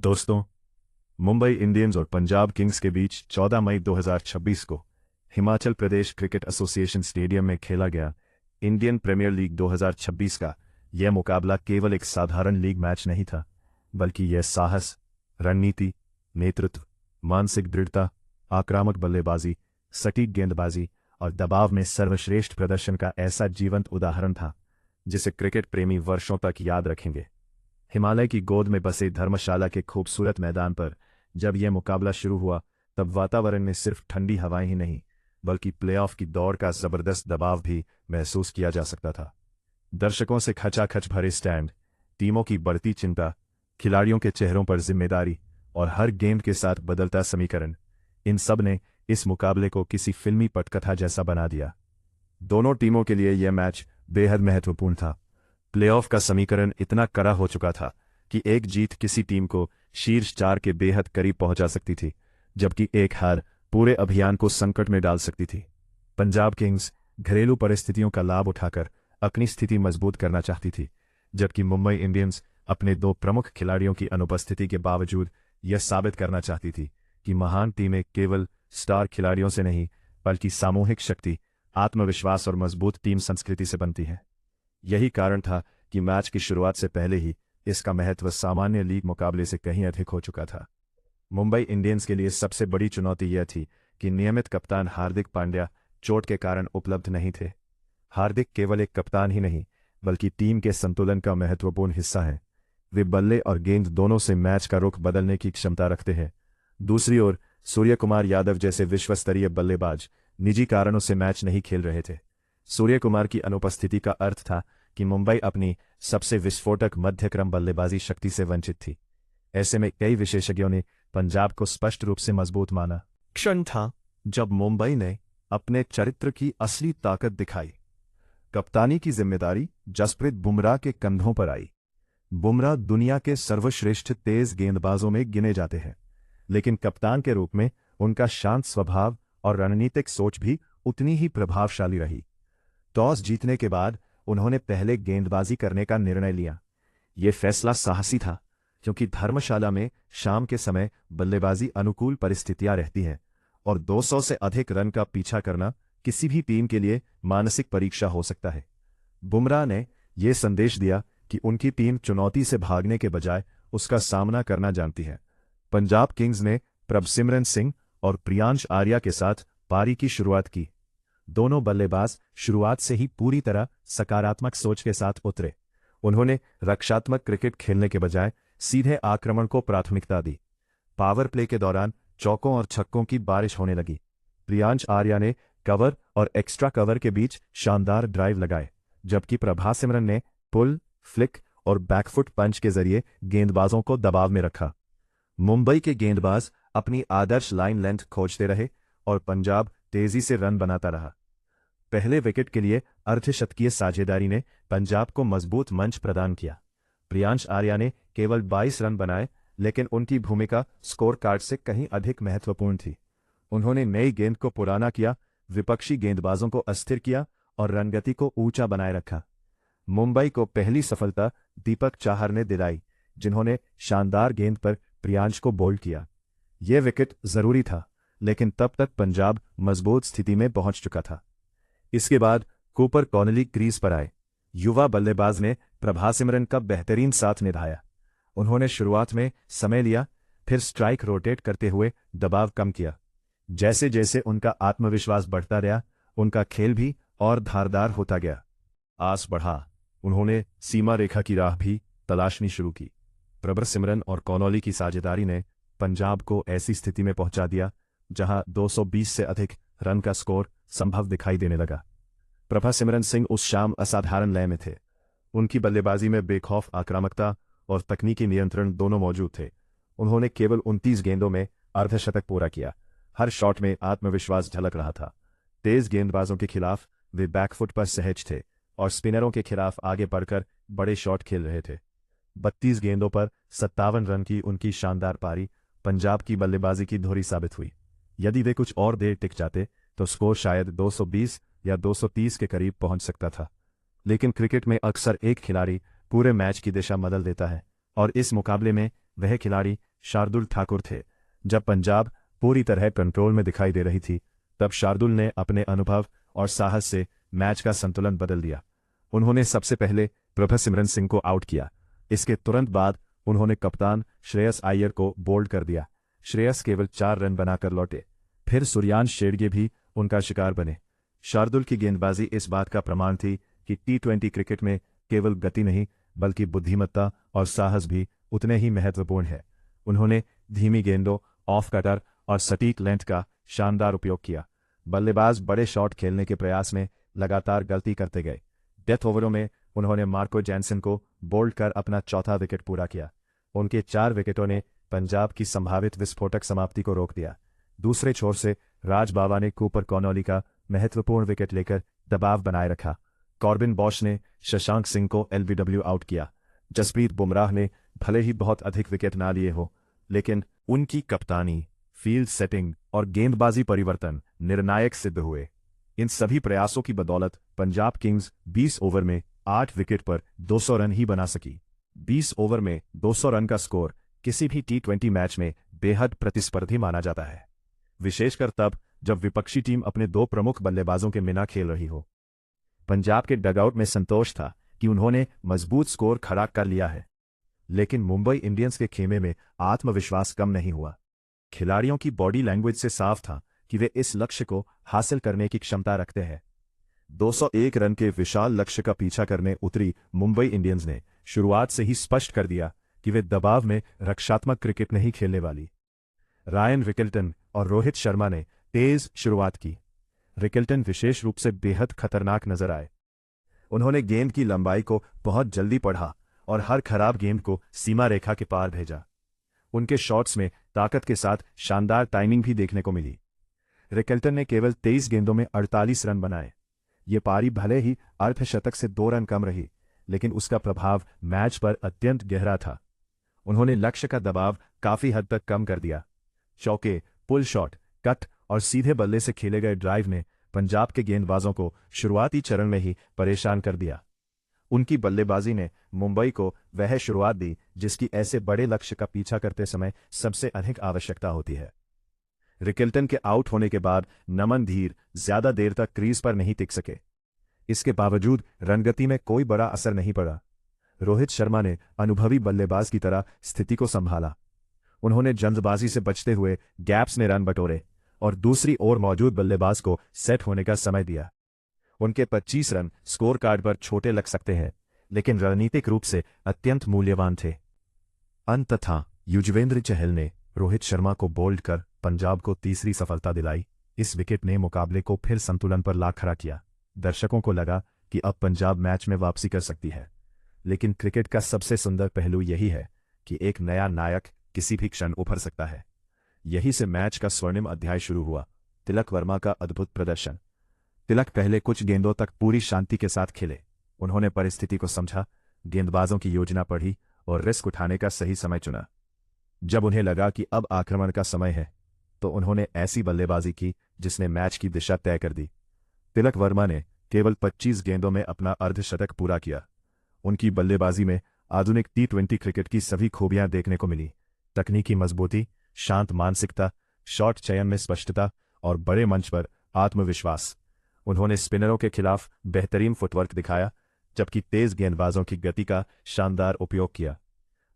दोस्तों, मुंबई इंडियंस और पंजाब किंग्स के बीच 14 मई 2026 को Himachal Pradesh cricket association stadium में खेला गया इंडियन प्रीमियर लीग 2026 का यह मुकाबला केवल एक साधारण लीग मैच नहीं था, बल्कि यह साहस, रणनीति, नेतृत्व, मानसिक दृढ़ता, आक्रामक बल्लेबाजी, सटीक गेंदबाजी और दबाव में सर्वश्रेष्ठ प्रदर्शन का ऐसा जीवंत उदाहरण था जिसे क्रिकेट प्रेमी वर्षों तक याद रखेंगे। हिमालय की गोद में बसे धर्मशाला के खूबसूरत मैदान पर जब यह मुकाबला शुरू हुआ, तब वातावरण में सिर्फ ठंडी हवाएं ही नहीं, बल्कि प्लेऑफ की दौड़ का जबरदस्त दबाव भी महसूस किया जा सकता था। दर्शकों से खचाखच भरे स्टैंड, टीमों की बढ़ती चिंता, खिलाड़ियों के चेहरों पर जिम्मेदारी और हर गेंद के साथ बदलता समीकरण, इन सब ने इस मुकाबले को किसी फिल्मी पटकथा जैसा बना दिया। दोनों टीमों के लिए यह मैच बेहद महत्वपूर्ण था। प्लेऑफ का समीकरण इतना कड़ा हो चुका था कि एक जीत किसी टीम को शीर्ष 4 के बेहद करीब पहुंचा सकती थी, जबकि एक हार पूरे अभियान को संकट में डाल सकती थी। पंजाब किंग्स घरेलू परिस्थितियों का लाभ उठाकर अपनी स्थिति मजबूत करना चाहती थी, जबकि मुंबई इंडियंस अपने दो प्रमुख खिलाड़ियों की अनुपस्थिति के बावजूद यह साबित करना चाहती थी कि महान टीमें केवल स्टार खिलाड़ियों से नहीं, बल्कि सामूहिक शक्ति, आत्मविश्वास और मजबूत टीम संस्कृति से बनती है। यही कारण था कि मैच की शुरुआत से पहले ही इसका महत्व सामान्य लीग मुकाबले से कहीं अधिक हो चुका था। मुंबई इंडियंस के लिए सबसे बड़ी चुनौती यह थी कि नियमित कप्तान हार्दिक पांड्या चोट के कारण उपलब्ध नहीं थे। हार्दिक केवल एक कप्तान ही नहीं, बल्कि टीम के संतुलन का महत्वपूर्ण हिस्सा है। वे बल्ले और गेंद दोनों से मैच का रुख बदलने की क्षमता रखते हैं। दूसरी ओर सूर्यकुमार यादव जैसे विश्वस्तरीय बल्लेबाज निजी कारणों से मैच नहीं खेल रहे थे। सूर्यकुमार की अनुपस्थिति का अर्थ था कि मुंबई अपनी सबसे विस्फोटक मध्यक्रम बल्लेबाजी शक्ति से वंचित थी। ऐसे में कई विशेषज्ञों ने पंजाब को स्पष्ट रूप से मजबूत माना। क्षण था जब मुंबई ने अपने चरित्र की असली ताकत दिखाई। कप्तानी की जिम्मेदारी जसप्रीत बुमराह के कंधों पर आई। बुमराह दुनिया के सर्वश्रेष्ठ तेज गेंदबाजों में गिने जाते हैं, लेकिन कप्तान के रूप में उनका शांत स्वभाव और रणनीतिक सोच भी उतनी ही प्रभावशाली रही। टॉस जीतने के बाद उन्होंने पहले गेंदबाजी करने का निर्णय लिया। यह फैसला साहसी था, क्योंकि धर्मशाला में शाम के समय बल्लेबाजी अनुकूल परिस्थितियां रहती हैं और 200 से अधिक रन का पीछा करना किसी भी टीम के लिए मानसिक परीक्षा हो सकता है। बुमराह ने यह संदेश दिया कि उनकी टीम चुनौती से भागने के बजाय उसका सामना करना जानती है। पंजाब किंग्स ने प्रभसिमरन सिंह और प्रियांश आर्या के साथ पारी की शुरुआत की। दोनों बल्लेबाज शुरुआत से ही पूरी तरह सकारात्मक सोच के साथ उतरे। उन्होंने रक्षात्मक क्रिकेट खेलने के बजाय सीधे आक्रमण को प्राथमिकता दी। पावर प्ले के दौरान चौकों और छक्कों की बारिश होने लगी। प्रियांश आर्या ने कवर और एक्स्ट्रा कवर के बीच शानदार ड्राइव लगाए, जबकि प्रभासिमरन ने पुल, फ्लिक और बैकफुट पंच के जरिए गेंदबाजों को दबाव में रखा। मुंबई के गेंदबाज अपनी आदर्श लाइन लेंथ खोजते रहे और पंजाब तेजी से रन बनाता रहा। पहले विकेट के लिए अर्धशतकीय साझेदारी ने पंजाब को मजबूत मंच प्रदान किया। प्रियांश आर्या ने केवल 22 रन बनाए, लेकिन उनकी भूमिका स्कोर कार्ड से कहीं अधिक महत्वपूर्ण थी। उन्होंने नई गेंद को पुराना किया, विपक्षी गेंदबाजों को अस्थिर किया और रनगति को ऊंचा बनाए रखा। मुंबई को पहली सफलता दीपक चाहर ने दिलाई, जिन्होंने शानदार गेंद पर प्रियांश को बोल्ड किया। यह विकेट जरूरी था, लेकिन तब तक पंजाब मजबूत स्थिति में पहुंच चुका था। इसके बाद कूपर कॉनली क्रीज पर आए। युवा बल्लेबाज ने प्रभासिमरन का बेहतरीन साथ निभाया। उन्होंने शुरुआत में समय लिया, फिर स्ट्राइक रोटेट करते हुए दबाव कम किया। जैसे जैसे उनका आत्मविश्वास बढ़ता रहा, उनका खेल भी और धारदार होता गया। आस बढ़ा, उन्होंने सीमा रेखा की राह भी तलाशनी शुरू की। प्रभसिमरन और कॉनोली की साझेदारी ने पंजाब को ऐसी स्थिति में पहुंचा दिया जहां 220 से अधिक रन का स्कोर संभव दिखाई देने लगा। प्रभसिमरन सिंह उस शाम असाधारण लय में थे। उनकी बल्लेबाजी में बेखौफ आक्रामकता और तकनीकी नियंत्रण दोनों मौजूद थे। उन्होंने केवल 29 गेंदों में अर्धशतक पूरा किया। हर शॉट में आत्मविश्वास झलक रहा था। तेज गेंदबाजों के खिलाफ वे बैकफुट पर सहज थे और स्पिनरों के खिलाफ आगे बढ़कर बड़े शॉट खेल रहे थे। 32 गेंदों पर 57 रन की उनकी शानदार पारी पंजाब की बल्लेबाजी की धुरी साबित हुई। यदि वे कुछ और देर टिक जाते तो स्कोर शायद 220 या 230 के करीब पहुंच सकता था। लेकिन क्रिकेट में अक्सर एक खिलाड़ी पूरे मैच की दिशा बदल देता है, और इस मुकाबले में वह खिलाड़ी शार्दुल ठाकुर थे। जब पंजाब पूरी तरह कंट्रोल में दिखाई दे रही थी, तब शार्दुल ने अपने अनुभव और साहस से मैच का संतुलन बदल दिया। उन्होंने सबसे पहले प्रभसिमरन सिंह को आउट किया। इसके तुरंत बाद उन्होंने कप्तान श्रेयस अय्यर को बोल्ड कर दिया। श्रेयस केवल 4 रन बनाकर लौटे। फिर सूर्यांश शेरगे भी उनका शिकार बने। शार्दुल की गेंदबाजी इस बात का प्रमाण थी कि टी20 क्रिकेट में केवल गति नहीं, बल्कि बुद्धिमत्ता और साहस भी उतने ही महत्वपूर्ण है। उन्होंने धीमी गेंदों, ऑफ कटर और सटीक लेंथ का शानदार उपयोग किया। बल्लेबाज बड़े शॉट खेलने के प्रयास में लगातार गलती करते गए। डेथ ओवरों में उन्होंने मार्को जैनसन को बोल्ड कर अपना चौथा विकेट पूरा किया। उनके 4 विकेटों ने पंजाब की संभावित विस्फोटक समाप्ति को रोक दिया। दूसरे छोर से राज बावा ने कूपर कॉनोली का महत्वपूर्ण विकेट लेकर दबाव बनाए रखा। कॉर्बिन बॉश ने शशांक सिंह को एलबीडब्ल्यू आउट किया। जसप्रीत बुमराह ने भले ही बहुत अधिक विकेट ना लिए हो, लेकिन उनकी कप्तानी, फील्ड सेटिंग और गेंदबाजी परिवर्तन निर्णायक सिद्ध हुए। इन सभी प्रयासों की बदौलत पंजाब किंग्स 20 ओवर में 8 विकेट पर 200 रन ही बना सकी। 20 ओवर में 200 रन का स्कोर किसी भी टी20 मैच में बेहद प्रतिस्पर्धी माना जाता है, विशेषकर तब जब विपक्षी टीम अपने 2 प्रमुख बल्लेबाजों के बिना खेल रही हो। पंजाब के डगआउट में संतोष था कि उन्होंने मजबूत स्कोर खड़ा कर लिया है, लेकिन मुंबई इंडियंस के खेमे में आत्मविश्वास कम नहीं हुआ। खिलाड़ियों की बॉडी लैंग्वेज से साफ था कि वे इस लक्ष्य को हासिल करने की क्षमता रखते हैं। 201 रन के विशाल लक्ष्य का पीछा करने उतरी मुंबई इंडियंस ने शुरुआत से ही स्पष्ट कर दिया कि वे दबाव में रक्षात्मक क्रिकेट नहीं खेलने वाली। रायन रिकल्टन और रोहित शर्मा ने तेज शुरुआत की। रिकल्टन विशेष रूप से बेहद खतरनाक नजर आए। उन्होंने गेंद की लंबाई को बहुत जल्दी पढ़ा और हर खराब गेंद को सीमा रेखा के पार भेजा। उनके शॉट्स में ताकत के साथ शानदार टाइमिंग भी देखने को मिली। रिकल्टन ने केवल 23 गेंदों में 48 रन बनाए। ये पारी भले ही अर्धशतक से 2 रन कम रही, लेकिन उसका प्रभाव मैच पर अत्यंत गहरा था। उन्होंने लक्ष्य का दबाव काफी हद तक कम कर दिया। चौके, पुल शॉट, कट और सीधे बल्ले से खेले गए ड्राइव ने पंजाब के गेंदबाजों को शुरुआती चरण में ही परेशान कर दिया। उनकी बल्लेबाजी ने मुंबई को वह शुरुआत दी जिसकी ऐसे बड़े लक्ष्य का पीछा करते समय सबसे अधिक आवश्यकता होती है। रिकल्टन के आउट होने के बाद नमन धीर ज्यादा देर तक क्रीज पर नहीं टिक सके। इसके बावजूद रनगति में कोई बड़ा असर नहीं पड़ा। रोहित शर्मा ने अनुभवी बल्लेबाज की तरह स्थिति को संभाला। उन्होंने जल्दबाजी से बचते हुए गैप्स में रन बटोरे और दूसरी ओर मौजूद बल्लेबाज को सेट होने का समय दिया। उनके 25 रन स्कोर कार्ड पर छोटे लग सकते हैं, लेकिन रणनीतिक रूप से अत्यंत मूल्यवान थे। अंततः युजवेंद्र चहल ने रोहित शर्मा को बोल्ड कर पंजाब को तीसरी सफलता दिलाई। इस विकेट ने मुकाबले को फिर संतुलन पर ला खड़ा किया। दर्शकों को लगा कि अब पंजाब मैच में वापसी कर सकती है। लेकिन क्रिकेट का सबसे सुंदर पहलू यही है कि एक नया नायक किसी भी क्षण उभर सकता है। यही से मैच का स्वर्णिम अध्याय शुरू हुआ। तिलक वर्मा का अद्भुत प्रदर्शन। तिलक पहले कुछ गेंदों तक पूरी शांति के साथ खेले। उन्होंने परिस्थिति को समझा, गेंदबाजों की योजना पढ़ी और रिस्क उठाने का सही समय चुना। जब उन्हें लगा कि अब आक्रमण का समय है, तो उन्होंने ऐसी बल्लेबाजी की जिसने मैच की दिशा तय कर दी। तिलक वर्मा ने केवल 25 गेंदों में अपना अर्धशतक पूरा किया। उनकी बल्लेबाजी में आधुनिक टी20 क्रिकेट की सभी खूबियां देखने को मिली। तकनीकी मजबूती, शांत मानसिकता, शॉट चयन में स्पष्टता और बड़े मंच पर आत्मविश्वास। उन्होंने स्पिनरों के खिलाफ बेहतरीन फुटवर्क दिखाया, जबकि तेज गेंदबाजों की गति का शानदार उपयोग किया।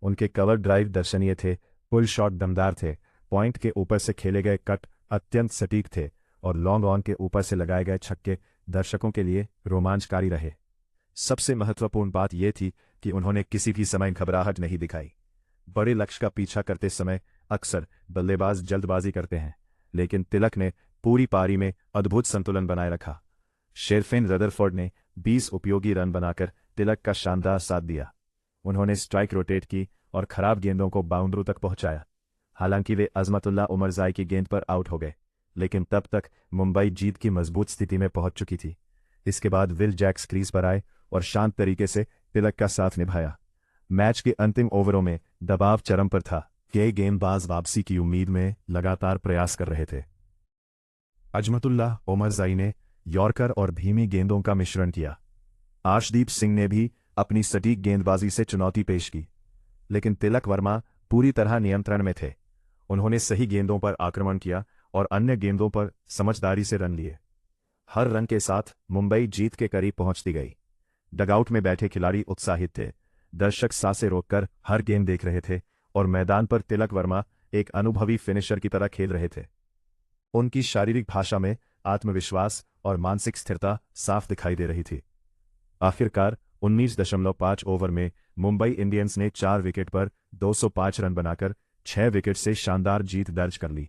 उनके कवर ड्राइव दर्शनीय थे, पुल शॉट दमदार थे, पॉइंट के ऊपर से खेले गए कट अत्यंत सटीक थे और लॉन्ग ऑन के ऊपर से लगाए गए छक्के दर्शकों के लिए रोमांचकारी रहे। सबसे महत्वपूर्ण बात यह थी कि उन्होंने किसी भी समय घबराहट नहीं दिखाई। बड़े लक्ष्य का पीछा करते समय अक्सर बल्लेबाज जल्दबाजी करते हैं, लेकिन तिलक ने पूरी पारी में अद्भुत संतुलन बनाए रखा। शेरफेन रदरफोर्ड ने 20 उपयोगी रन बनाकर तिलक का शानदार साथ दिया। उन्होंने स्ट्राइक रोटेट की और खराब गेंदों को बाउंड्री तक पहुंचाया। हालांकि वे अजमतुल्ला उमरजाई की गेंद पर आउट हो गए, लेकिन तब तक मुंबई जीत की मजबूत स्थिति में पहुंच चुकी थी। इसके बाद विल जैक्स क्रीज पर आए और शांत तरीके से तिलक का साथ निभाया। मैच के अंतिम ओवरों में दबाव चरम पर था। कई गेंदबाज वापसी की उम्मीद में लगातार प्रयास कर रहे थे। अजमतुल्ला उमरजाई ने यॉर्कर और धीमी गेंदों का मिश्रण किया। आशदीप सिंह ने भी अपनी सटीक गेंदबाजी से चुनौती पेश की, लेकिन तिलक वर्मा पूरी तरह नियंत्रण में थे। उन्होंने सही गेंदों पर आक्रमण किया और अन्य गेंदों पर समझदारी से रन लिए। हर रन के साथ मुंबई जीत के करीब पहुंचती गई। डगआउट में बैठे खिलाड़ी उत्साहित थे, दर्शक सांसें रोककर हर गेंद देख रहे थे और मैदान पर तिलक वर्मा एक अनुभवी फिनिशर की तरह खेल रहे थे। उनकी शारीरिक भाषा में आत्मविश्वास और मानसिक स्थिरता साफ दिखाई दे रही थी। आखिरकार 19.5 ओवर में मुंबई इंडियंस ने 4 विकेट पर 205 रन बनाकर 6 विकेट से शानदार जीत दर्ज कर ली।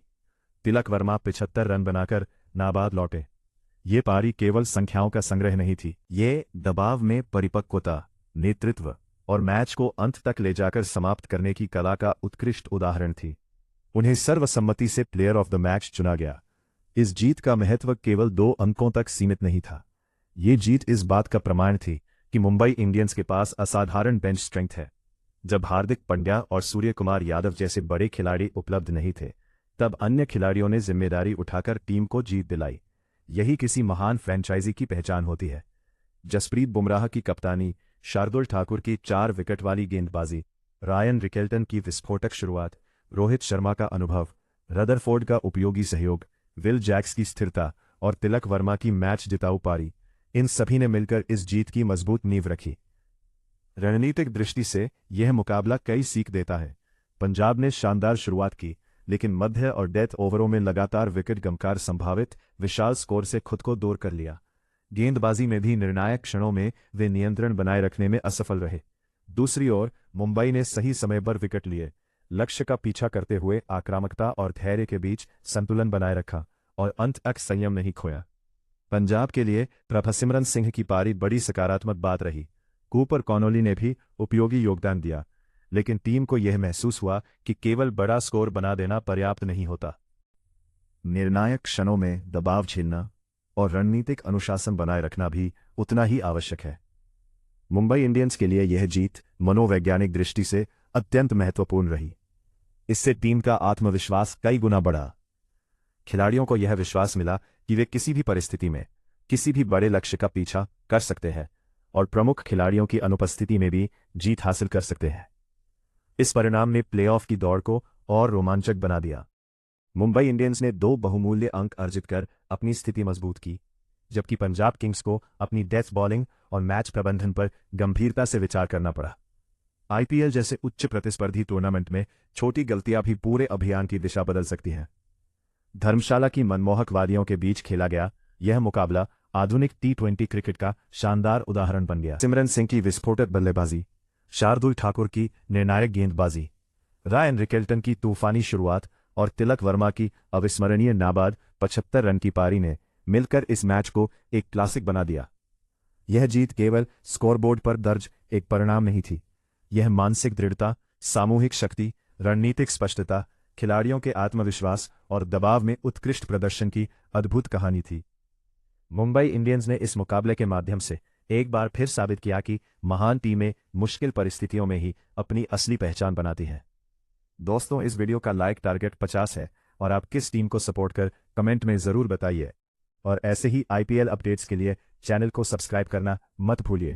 तिलक वर्मा 75 रन बनाकर नाबाद लौटे। ये पारी केवल संख्याओं का संग्रह नहीं थी, ये दबाव में परिपक्वता, नेतृत्व और मैच को अंत तक ले जाकर समाप्त करने की कला का उत्कृष्ट उदाहरण थी। उन्हें सर्वसम्मति से प्लेयर ऑफ द मैच चुना गया। इस जीत का महत्व केवल 2 अंकों तक सीमित नहीं था। ये जीत इस बात का प्रमाण थी कि मुंबई इंडियंस के पास असाधारण बेंच स्ट्रेंथ है। जब हार्दिक पांड्या और सूर्य कुमार यादव जैसे बड़े खिलाड़ी उपलब्ध नहीं थे, तब अन्य खिलाड़ियों ने जिम्मेदारी उठाकर टीम को जीत दिलाई। यही किसी महान फ्रेंचाइजी की पहचान होती है। जसप्रीत बुमराह की कप्तानी, शार्दुल ठाकुर की 4 विकेट वाली गेंदबाजी, रायन रिकेल्टन की विस्फोटक शुरुआत, रोहित शर्मा का अनुभव, रदरफोर्ड का उपयोगी सहयोग, विल जैक्स की स्थिरता और तिलक वर्मा की मैच जिताऊ पारी, इन सभी ने मिलकर इस जीत की मजबूत नींव रखी। रणनीतिक दृष्टि से यह मुकाबला कई सीख देता है। पंजाब ने शानदार शुरुआत की, लेकिन मध्य और डेथ ओवरों में लगातार विकेट गमकार संभावित विशाल स्कोर से खुद को दूर कर लिया। गेंदबाजी में भी निर्णायक क्षणों में वे नियंत्रण बनाए रखने में असफल रहे। दूसरी ओर मुंबई ने सही समय पर विकेट लिए, लक्ष्य का पीछा करते हुए आक्रामकता और धैर्य के बीच संतुलन बनाए रखा और अंत तक संयम नहीं खोया। पंजाब के लिए प्रभसिमरन सिंह की पारी बड़ी सकारात्मक बात रही। कूपर कॉनोली ने भी उपयोगी योगदान दिया, लेकिन टीम को यह महसूस हुआ कि केवल बड़ा स्कोर बना देना पर्याप्त नहीं होता। निर्णायक क्षणों में दबाव झेलना और रणनीतिक अनुशासन बनाए रखना भी उतना ही आवश्यक है। मुंबई इंडियंस के लिए यह जीत मनोवैज्ञानिक दृष्टि से अत्यंत महत्वपूर्ण रही। इससे टीम का आत्मविश्वास कई गुना बढ़ा। खिलाड़ियों को यह विश्वास मिला कि वे किसी भी परिस्थिति में किसी भी बड़े लक्ष्य का पीछा कर सकते हैं और प्रमुख खिलाड़ियों की अनुपस्थिति में भी जीत हासिल कर सकते हैं। इस परिणाम ने प्लेऑफ की दौड़ को और रोमांचक बना दिया। मुंबई इंडियंस ने 2 बहुमूल्य अंक अर्जित कर अपनी स्थिति मजबूत की, जबकि पंजाब किंग्स को अपनी डेथ बॉलिंग और मैच प्रबंधन पर गंभीरता से विचार करना पड़ा। आईपीएल जैसे उच्च प्रतिस्पर्धी टूर्नामेंट में छोटी गलतियां भी पूरे अभियान की दिशा बदल सकती हैं। धर्मशाला की मनमोहक वादियों के बीच खेला गया यह मुकाबला आधुनिक T20 क्रिकेट का शानदार उदाहरण बन गया। सिमरन सिंह की विस्फोटक बल्लेबाजी, शार्दुल ठाकुर की निर्णायक गेंदबाजी, रायन रिकेल्टन की तूफानी शुरुआत और तिलक वर्मा की अविस्मरणीय नाबाद 75 रन की पारी ने मिलकर इस मैच को एक क्लासिक बना दिया। यह जीत केवल स्कोरबोर्ड पर दर्ज एक परिणाम नहीं थी, यह मानसिक दृढ़ता, सामूहिक शक्ति, रणनीतिक स्पष्टता, खिलाड़ियों के आत्मविश्वास और दबाव में उत्कृष्ट प्रदर्शन की अद्भुत कहानी थी। मुंबई इंडियंस ने इस मुकाबले के माध्यम से एक बार फिर साबित किया कि महान टीमें मुश्किल परिस्थितियों में ही अपनी असली पहचान बनाती हैं। दोस्तों, इस वीडियो का लाइक टारगेट 50 है और आप किस टीम को सपोर्ट कर कमेंट में ज़रूर बताइए। और ऐसे ही आईपीएल अपडेट्स के लिए चैनल को सब्सक्राइब करना मत भूलिए।